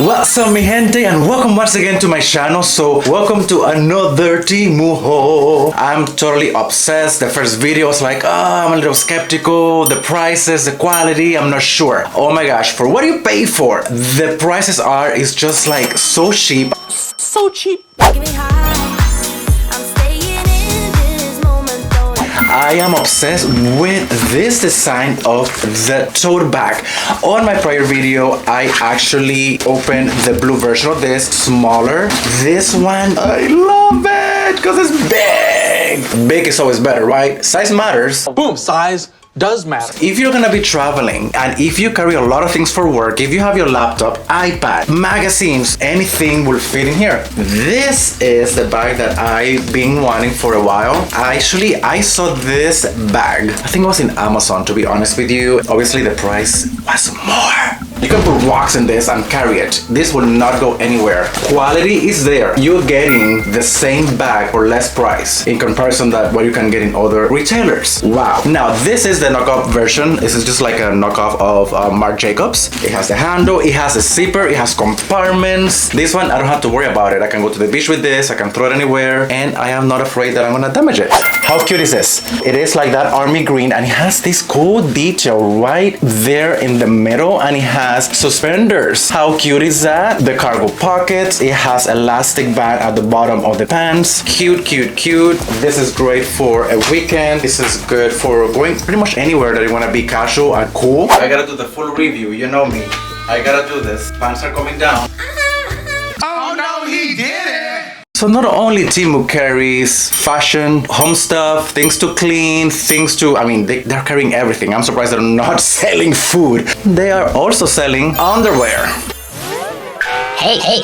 What's up, mi gente, and welcome once again to my channel. So welcome to another Temu haul. I'm totally obsessed. The first video was like, I'm a little skeptical. The prices, the quality, I'm not sure. Oh my gosh, for what you pay for, the prices is just like so cheap. So cheap. I am obsessed with this design of the tote bag. On my prior video, I actually opened the blue version of this, smaller. This one, I love it because it's big. Big is always better, right? Size matters. Boom, size does matter. If you're gonna be traveling and if you carry a lot of things for work, if you have your laptop, iPad, magazines, anything will fit in here. This is the bag that I've been wanting for a while. I saw this bag, I think it was in Amazon, to be honest with you. Obviously the price was more. You can put rocks in this and carry it. This will not go anywhere. Quality is there. You're getting the same bag for less price in comparison to what you can get in other retailers. Wow. Now this is the knockoff version. This is just like a knockoff of Marc Jacobs. It has the handle, it has a zipper, it has compartments. This one, I don't have to worry about it. I can go to the beach with this, I can throw it anywhere, and I am not afraid that I'm gonna damage it. How cute is this? It is like that army green, and it has this cool detail right there in the middle, and it has suspenders. How cute is that? The cargo pockets, it has elastic band at the bottom of the pants. Cute, cute, cute. This is great for a weekend. This is good for going pretty much anywhere that you want to be casual and cool. I gotta do the full review, you know me. I gotta do this. Pants are coming down. Oh no, he did it! So not only Temu carries fashion, home stuff, things to clean, they're carrying everything. I'm surprised they're not selling food. They are also selling underwear. Hey.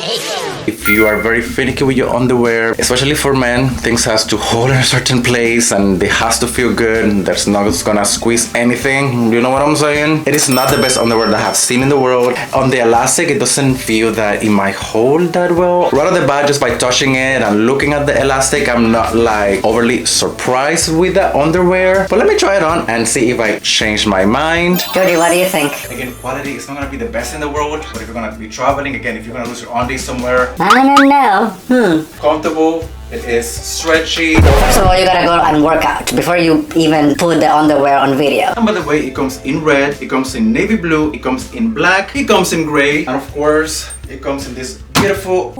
If you are very finicky with your underwear, especially for men, things has to hold in a certain place and it has to feel good. There's not gonna squeeze anything. You know what I'm saying? It is not the best underwear that I have seen in the world. On the elastic, it doesn't feel that it might hold that well. Right off the bat, just by touching it and looking at the elastic, I'm not like overly surprised with the underwear. But let me try it on and see if I change my mind. Georgie, what do you think? Again, quality is not gonna be the best in the world, but if you're gonna be traveling, again, if you're gonna lose your undies somewhere, I don't know. comfortable, it is stretchy. First of all, you gotta go and work out before you even put the underwear on video. And by the way, it comes in red, it comes in navy blue, it comes in black, it comes in gray, and of course, it comes in this beautiful,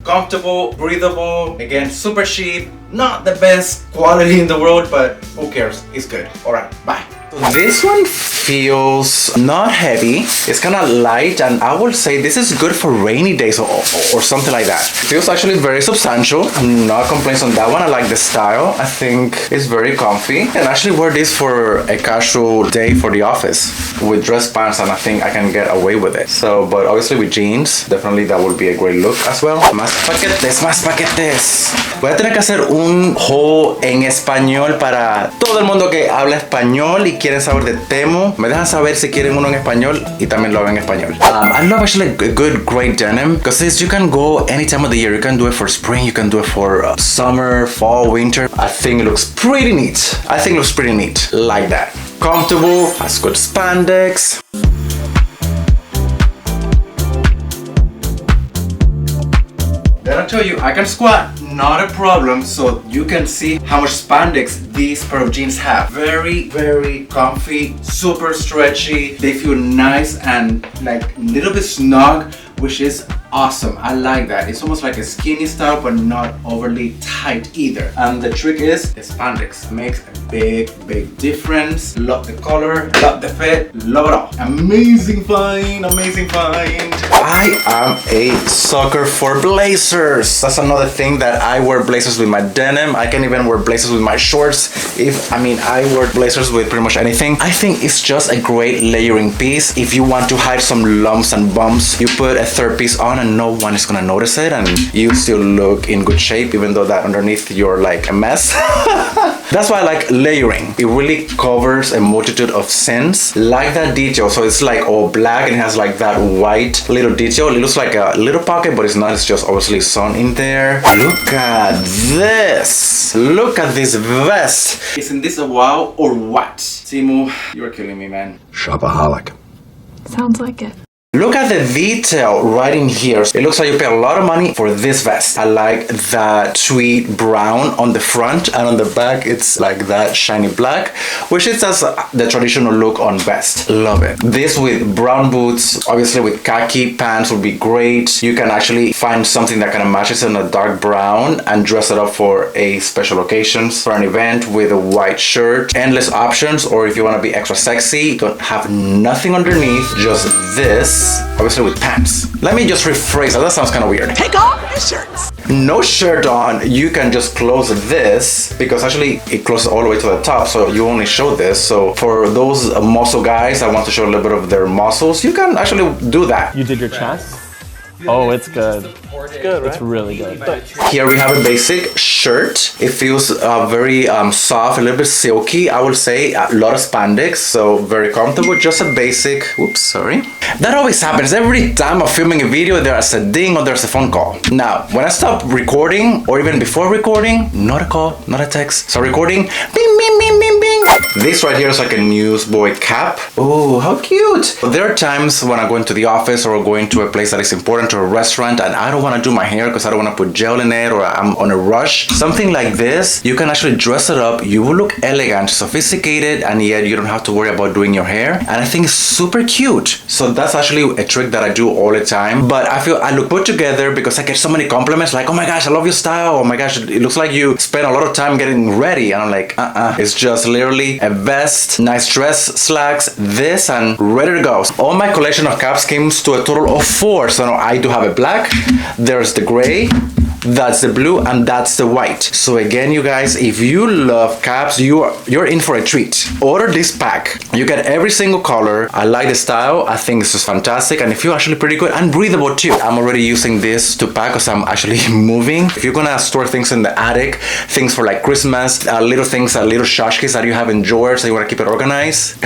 comfortable, breathable, again, super cheap. Not the best quality in the world, but who cares? It's good. Alright, bye. This one feels not heavy. It's kind of light, and I will say this is good for rainy days or something like that. Feels actually very substantial. No complaints on that one. I like the style. I think it's very comfy. And actually wear this for a casual day for the office with dress pants, and I think I can get away with it. So, but obviously with jeans, definitely that would be a great look as well. Más paquetes, más paquetes. Voy a tener que hacer un haul en español para todo el mundo que habla español y quieren saber de Temu. Me dejan saber si quieren uno en español y también lo hago en español. I love actually a good great denim because you can go any time of the year. You can do it for spring, you can do it for summer, fall, winter. I think it looks pretty neat. Like that. Comfortable, has good spandex. Then I tell you, I can squat, not a problem, so you can see how much spandex these pair of jeans have. Very, very comfy, super stretchy. They feel nice and like a little bit snug, which is awesome. I like that. It's almost like a skinny style, but not overly tight either. And the trick is the spandex makes a big difference. Love the color, love the fit, love it all. Amazing find. I am a sucker for blazers. That's another thing that I wear blazers with my denim. I can even wear blazers with my shorts. I wear blazers with pretty much anything. I think it's just a great layering piece. If you want to hide some lumps and bumps, you put a third piece on and no one is gonna notice it, and you still look in good shape even though that underneath you're like a mess. That's why I like layering. It really covers a multitude of sins. Like that detail, so it's like all black and it has like that white little detail. It looks like a little pocket, but it's not. It's just obviously sun in there. Look at this. Look at this vest. Isn't this a wow or what? Temu, you're killing me, man. Shopaholic. Sounds like it. Look at the detail right in here. It looks like you pay a lot of money for this vest. I like that sweet brown on the front, and on the back it's like that shiny black, which is just the traditional look on vest. Love it. This with brown boots, obviously with khaki pants would be great. You can actually find something that kind of matches in a dark brown and dress it up for a special occasions, for an event with a white shirt. Endless options, or if you want to be extra sexy, don't have nothing underneath, just this. Obviously with pants. Let me just rephrase that sounds kind of weird. Take off your shirts. No shirt on, you can just close this, because actually it closes all the way to the top, so you only show this. So for those muscle guys that want to show a little bit of their muscles, you can actually do that. You did your chest? Oh, it's good. It's good, right? It's really good. Here we have a basic shirt. It feels very soft, a little bit silky. I would say a lot of spandex, so very comfortable. Just a basic, whoops, sorry. That always happens. Every time I'm filming a video, there's a ding or there's a phone call. Now, when I stop recording, or even before recording, not a call, not a text, so recording, bing, bing, bing, bing, bing. This right here is like a newsboy cap. Oh, how cute. There are times when I go into the office or going to a place that is important, to a restaurant, and I don't want to do my hair because I don't want to put gel in it, or I'm on a rush. Something like this, you can actually dress it up. You will look elegant, sophisticated, and yet you don't have to worry about doing your hair. And I think it's super cute. So that's actually a trick that I do all the time. But I feel I look put together because I get so many compliments like, oh my gosh, I love your style. Oh my gosh, it looks like you spent a lot of time getting ready. And I'm like, It's just literally a vest, nice dress, slacks, this, and ready to go. All my collection of caps comes to a total of 4. So now I do have a black, there's the gray, that's the blue, and that's the white. So again, you guys, if you love caps, you're in for a treat. Order this pack. You get every single color. I like the style. I think this is fantastic, and it feels actually pretty good and breathable too. I'm already using this to pack because I'm actually moving. If you're gonna store things in the attic, things for like Christmas, little things, little tchotchkes that you have in drawers, so you wanna keep it organized,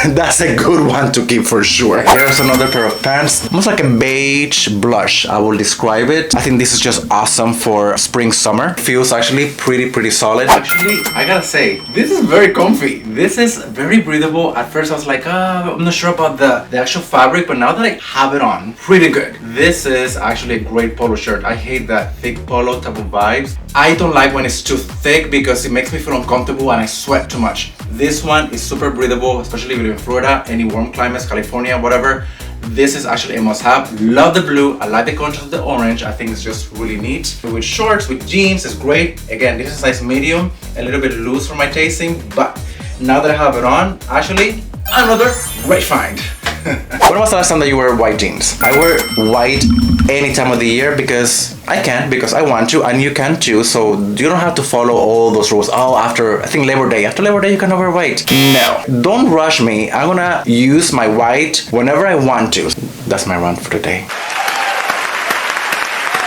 that's a good one to keep for sure. Here's another pair of pants, almost like a beige blush, I will describe it. I think this is just awesome for spring, summer. Feels actually pretty solid. Actually, I gotta say, this is very comfy. This is very breathable. At first I was like, I'm not sure about the actual fabric, but now that I have it on, pretty good. This is actually a great polo shirt. I hate that thick polo type of vibes. I don't like when it's too thick because it makes me feel uncomfortable and I sweat too much. This one is super breathable, especially if you live in Florida, any warm climates, California, whatever. This is actually a must-have. Love the blue. I like the contrast of the orange. I think it's just really neat. With shorts, with jeans, it's great. Again, this is size medium, a little bit loose for my tasting, but now that I have it on, actually, another great find. When was the last time that you wear white jeans? I wear white any time of the year because I can, because I want to, and you can too, so you don't have to follow all those rules. Oh, after, I think Labor Day. After Labor Day, you cannot wear white. No, don't rush me. I'm gonna use my white whenever I want to. That's my rant for today.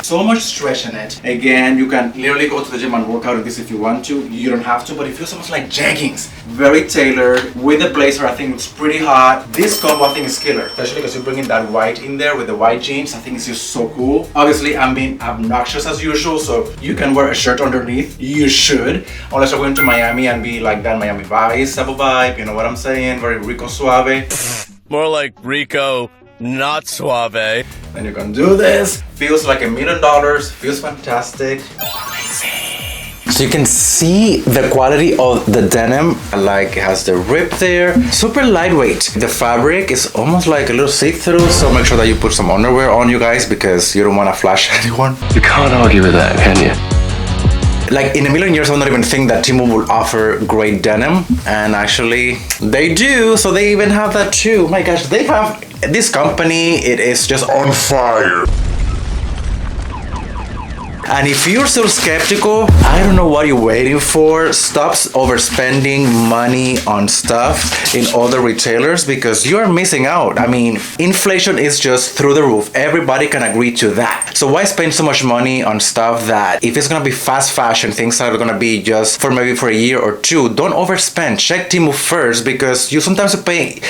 So much stretch in it. Again, you can literally go to the gym and work out with this if you want to. You don't have to, but it feels almost like jeggings. Very tailored. With the blazer, I think it's pretty hot. This combo, I think, is killer. Especially because you're bringing that white in there with the white jeans. I think it's just so cool. Obviously, I'm being obnoxious as usual, so you can wear a shirt underneath. You should. Unless you're going to Miami and be like that Miami Vice type of vibe. You know what I'm saying? Very Rico Suave. More like Rico, not suave. And you can do this. Feels like $1 million. Feels fantastic. Amazing. So you can see the quality of the denim. Like it has the rip there. Super lightweight. The fabric is almost like a little see-through. So make sure that you put some underwear on, you guys, because you don't want to flash anyone. You can't argue with that, can you? Like in a million years, I would not even think that Temu would offer great denim, and actually they do. So they even have that too. My gosh, they have this company. It is just on fire. And if you're still skeptical, I don't know what you're waiting for. Stop overspending money on stuff in other retailers because you're missing out. I mean, inflation is just through the roof. Everybody can agree to that. So why spend so much money on stuff that if it's gonna be fast fashion, things that are gonna be just for maybe for a year or two, don't overspend. Check Temu first because you sometimes pay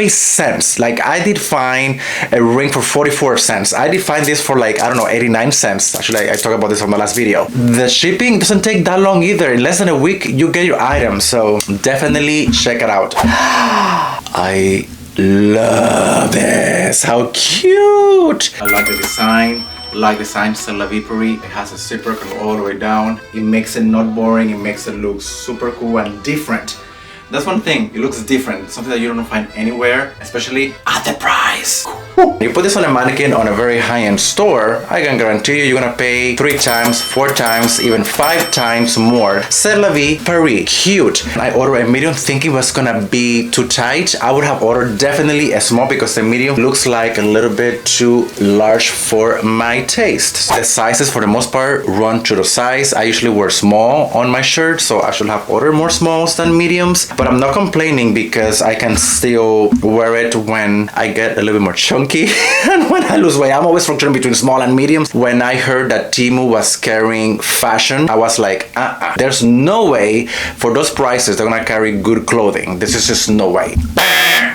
cents. Like I did find a ring for 44 cents. I did find this for like, I don't know, 89 cents. Actually, I talked about this on my last video. The shipping doesn't take that long either. In less than a week, you get your item. So definitely check it out. I love this. How cute. I like the design. Like the sign, c'est la vie Paris. It has a zipper going all the way down. It makes it not boring. It makes it look super cool and different. That's one thing, it looks different, something that you don't find anywhere, especially at the price. You put this on a mannequin on a very high-end store, I can guarantee you you're gonna pay 3 times, 4 times, even 5 times more. C'est la vie, Paris, cute. I ordered a medium thinking it was gonna be too tight. I would have ordered definitely a small because the medium looks like a little bit too large for my taste. The sizes for the most part run to the size. I usually wear small on my shirt, so I should have ordered more smalls than mediums. But I'm not complaining because I can still wear it when I get a little bit more chunky and when I lose weight. I'm always fluctuating between small and mediums. When I heard that Temu was carrying fashion, I was like, there's no way for those prices they're gonna carry good clothing. This is just no way.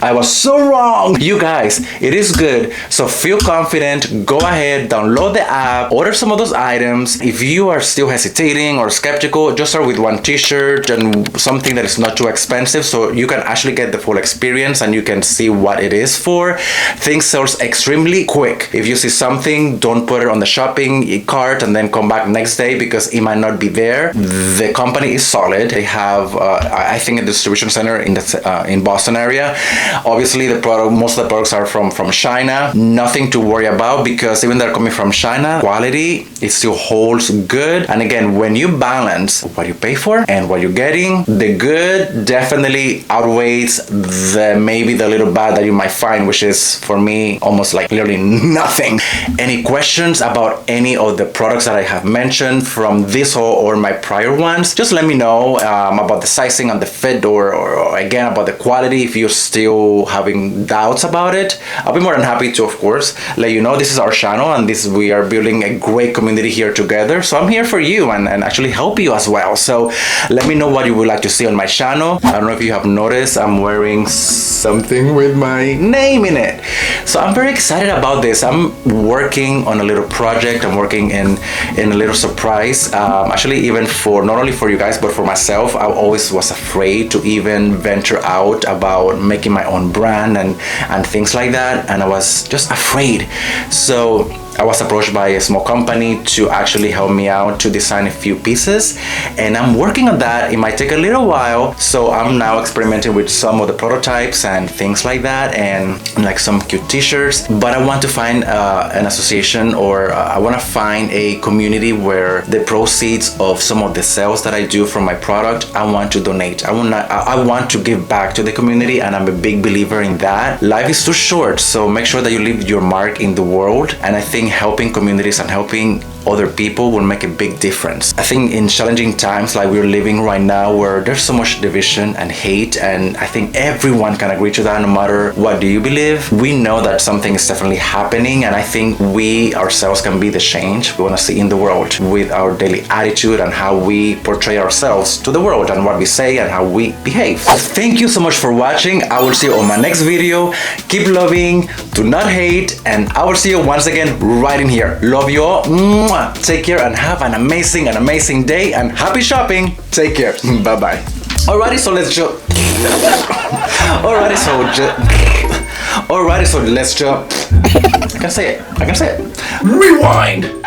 I was so wrong. You guys, it is good. So feel confident. Go ahead, download the app, order some of those items. If you are still hesitating or skeptical, just start with one t-shirt and something that is not too expensive so you can actually get the full experience and you can see what it is for. Things sell extremely quick. If you see something, don't put it on the shopping cart and then come back next day because it might not be there. The company is solid. They have, I think, a distribution center in the in Boston area. Obviously, most of the products are from China. Nothing to worry about because even they're coming from China, quality, it still holds good. And again, when you balance what you pay for and what you're getting, the good definitely outweighs maybe the little bad that you might find, which is for me almost like literally nothing. Any questions about any of the products that I have mentioned from this haul or my prior ones, just let me know about the sizing and the fit or again about the quality. If you're still having doubts about it, I'll be more than happy to, of course, let you know. This is our channel and we are building a great community here together. So I'm here for you and actually help you as well. So let me know what you would like to see on my channel. I don't know if you have noticed, I'm wearing something with my name in it. So I'm very excited about this. I'm working on a little project. I'm working in a little surprise. Actually, even for not only for you guys, but for myself, I always was afraid to even venture out about making my own brand and things like that. And I was just afraid. So I was approached by a small company to actually help me out to design a few pieces, and I'm working on that. It might take a little while, so I'm now experimenting with some of the prototypes and things like that, and like some cute t-shirts. But I want to find an association, or I want to find a community where the proceeds of some of the sales that I do from my product, I want to donate. I want to give back to the community, and I'm a big believer in that. Life is too short, so make sure that you leave your mark in the world, and I think helping communities and helping other people will make a big difference. I think in challenging times like we're living right now, where there's so much division and hate, and I think everyone can agree to that no matter what do you believe, we know that something is definitely happening, and I think we ourselves can be the change we want to see in the world with our daily attitude and how we portray ourselves to the world and what we say and how we behave. Thank you so much for watching. I will see you on my next video. Keep loving, do not hate, and I will see you once again right in here. Love you all. Take care and have an amazing day, and happy shopping. Take care. Bye bye. Alrighty, so let's just I can say it. Rewind.